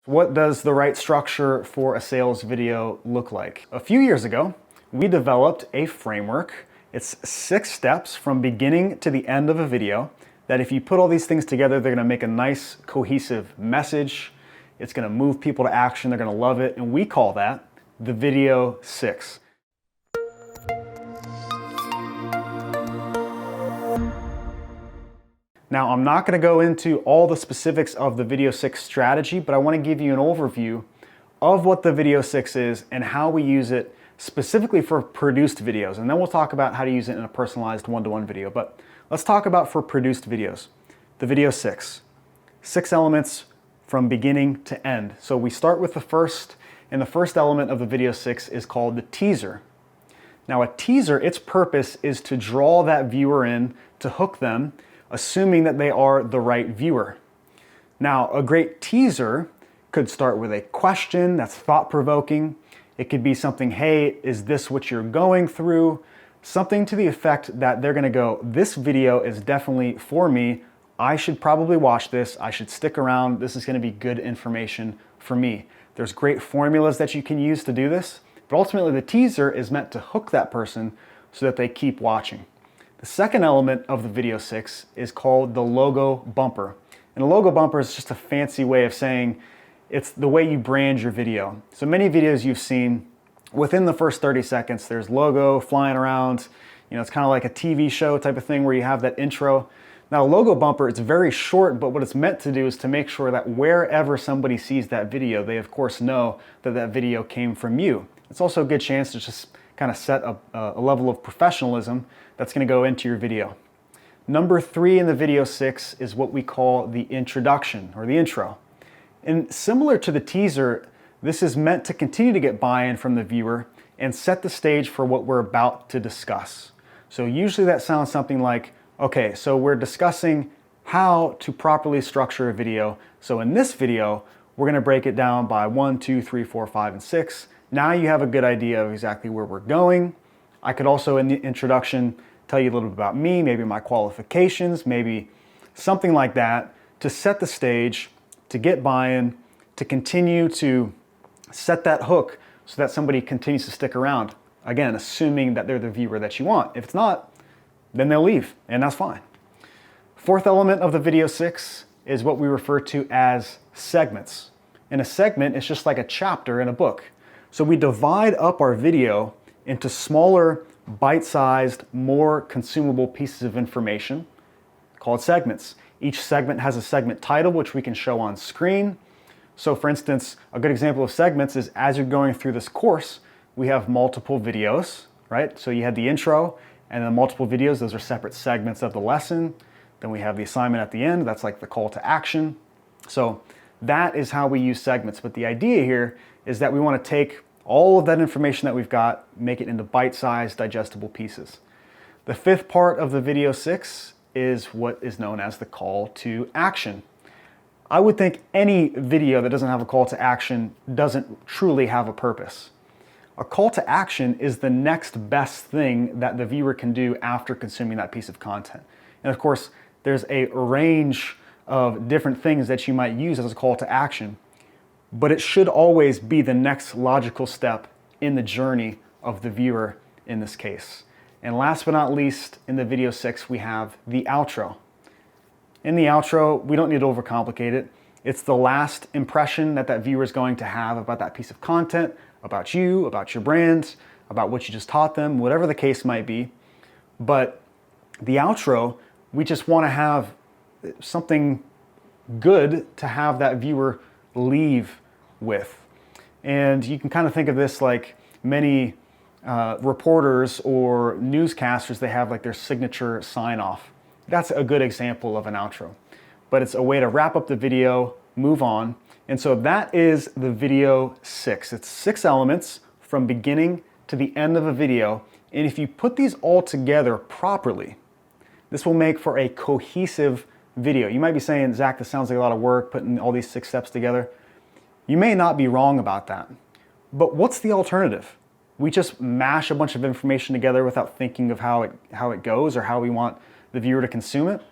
What does the right structure for a sales video look like? A few years ago, we developed a framework. It's 6 steps from beginning to the end of a video that if you put all these things together, they're gonna make a nice cohesive message. It's gonna move people to action, they're gonna love it, and we call that the Video 6. Now, I'm not going to go into all the specifics of the Video 6 strategy, but I want to give you an overview of what the Video 6 is and how we use it specifically for produced videos. And then we'll talk about how to use it in a personalized one-to-one video. But let's talk about for produced videos. The Video 6. 6 elements from beginning to end. So we start with the first, and the first element of the Video 6 is called the teaser. Now, a teaser, its purpose is to draw that viewer in, to hook them, assuming that they are the right viewer. Now, a great teaser could start with a question that's thought-provoking. It could be something, hey, is this what you're going through? Something to the effect that they're gonna go, this video is definitely for me. I should probably watch this. I should stick around. This is gonna be good information for me. There's great formulas that you can use to do this, but ultimately the teaser is meant to hook that person so that they keep watching. The second element of the Video 6 is called the logo bumper. And a logo bumper is just a fancy way of saying it's the way you brand your video. So many videos you've seen, within the first 30 seconds, there's logo flying around. You know, it's kind of like a TV show type of thing where you have that intro. Now, a logo bumper, it's very short, but what it's meant to do is to make sure that wherever somebody sees that video, they of course know that that video came from you. It's also a good chance to just kind of set a level of professionalism that's going to go into your video. Number 3 in the Video 6 is what we call the introduction or the intro. And similar to the teaser, this is meant to continue to get buy-in from the viewer and set the stage for what we're about to discuss. So usually that sounds something like, okay, so we're discussing how to properly structure a video. So in this video, we're going to break it down by 1, 2, 3, 4, 5, and 6. Now you have a good idea of exactly where we're going. I could also in the introduction tell you a little bit about me, maybe my qualifications, maybe something like that to set the stage, to get buy-in, to continue to set that hook so that somebody continues to stick around. Again, assuming that they're the viewer that you want. If it's not, then they'll leave, and that's fine. Fourth element of the Video 6 is what we refer to as segments. And a segment is just like a chapter in a book. So we divide up our video into smaller, bite-sized, more consumable pieces of information called segments. Each segment has a segment title, which we can show on screen. So for instance, a good example of segments is as you're going through this course, we have multiple videos, right? So you had the intro and then multiple videos. Those are separate segments of the lesson. Then we have the assignment at the end. That's like the call to action. So that is how we use segments. But the idea here is that we want to take all of that information that we've got, make it into bite-sized, digestible pieces. The fifth part of the Video 6 is what is known as the call to action. I would think any video that doesn't have a call to action doesn't truly have a purpose. A call to action is the next best thing that the viewer can do after consuming that piece of content. And of course, there's a range of different things that you might use as a call to action, but it should always be the next logical step in the journey of the viewer in this case. And last but not least, in the Video 6, we have the outro. In the outro, we don't need to overcomplicate it. It's the last impression that that viewer is going to have about that piece of content, about you, about your brand, about what you just taught them, whatever the case might be. But the outro, we just want to have something good to have that viewer leave with. And you can kind of think of this like many reporters or newscasters, they have like their signature sign-off. That's a good example of an outro. But it's a way to wrap up the video, move on. And so that is the Video 6. It's 6 elements from beginning to the end of a video. And if you put these all together properly, this will make for a cohesive video. You might be saying, Zach, this sounds like a lot of work putting all these 6 steps together. You may not be wrong about that. But what's the alternative? We just mash a bunch of information together without thinking of how it goes or how we want the viewer to consume it.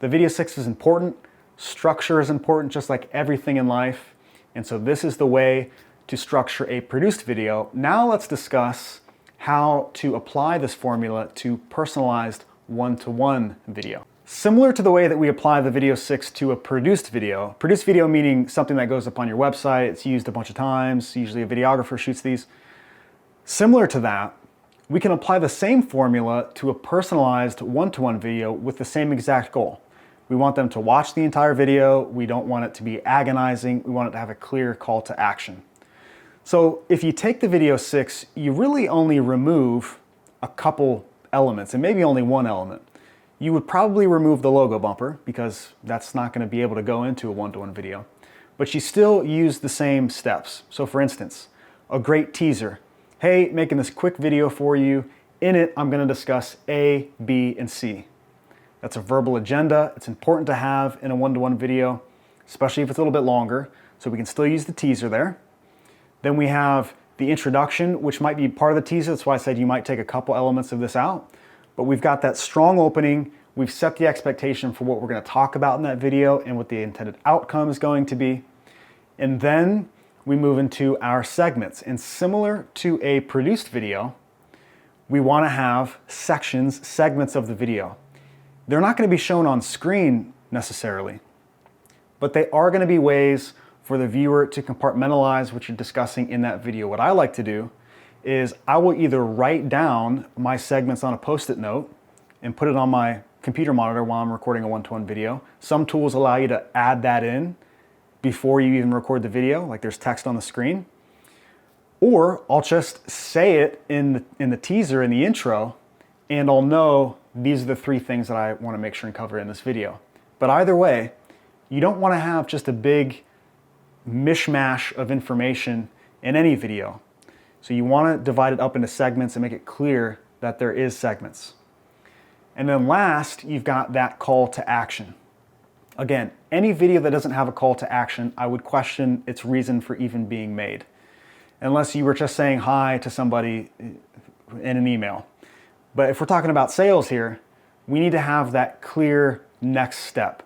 The Video 6 is important. Structure is important, just like everything in life. And so this is the way to structure a produced video. Now let's discuss how to apply this formula to personalized one-to-one video. Similar to the way that we apply the Video 6 to a produced video meaning something that goes up on your website, it's used a bunch of times, usually a videographer shoots these. Similar to that, we can apply the same formula to a personalized one-to-one video with the same exact goal. We want them to watch the entire video. We don't want it to be agonizing. We want it to have a clear call to action. So if you take the Video 6, you really only remove a couple elements, and maybe only one element. You would probably remove the logo bumper because that's not going to be able to go into a one-to-one video. But you still use the same steps. So for instance, a great teaser. Hey, making this quick video for you. In it, I'm going to discuss A, B, and C. That's a verbal agenda. It's important to have in a one-to-one video, especially if it's a little bit longer, so we can still use the teaser there. Then we have the introduction, which might be part of the teaser. That's why I said you might take a couple elements of this out. But we've got that strong opening. We've set the expectation for what we're going to talk about in that video and what the intended outcome is going to be. And then we move into our segments. And similar to a produced video, we want to have sections, segments of the video. They're not going to be shown on screen necessarily, but they are going to be ways for the viewer to compartmentalize what you're discussing in that video. What I like to do is I will either write down my segments on a Post-it note and put it on my computer monitor while I'm recording a one-to-one video. Some tools allow you to add that in before you even record the video, like there's text on the screen. Or I'll just say it in the teaser, in the intro, and I'll know these are the 3 things that I want to make sure and cover in this video. But either way, you don't want to have just a big mishmash of information in any video. So you want to divide it up into segments and make it clear that there is segments. And then last, you've got that call to action. Again, any video that doesn't have a call to action, I would question its reason for even being made. Unless you were just saying hi to somebody in an email. But if we're talking about sales here, we need to have that clear next step.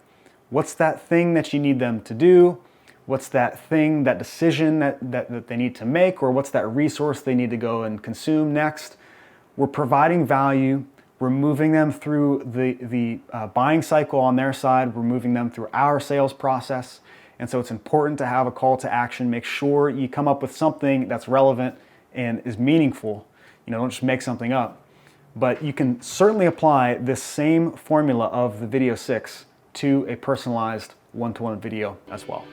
What's that thing that you need them to do? What's that thing, that decision that they need to make? Or what's that resource they need to go and consume next? We're providing value. We're moving them through the buying cycle on their side. We're moving them through our sales process. And so it's important to have a call to action. Make sure you come up with something that's relevant and is meaningful. You know, don't just make something up. But you can certainly apply this same formula of the Video 6 to a personalized one-to-one video as well.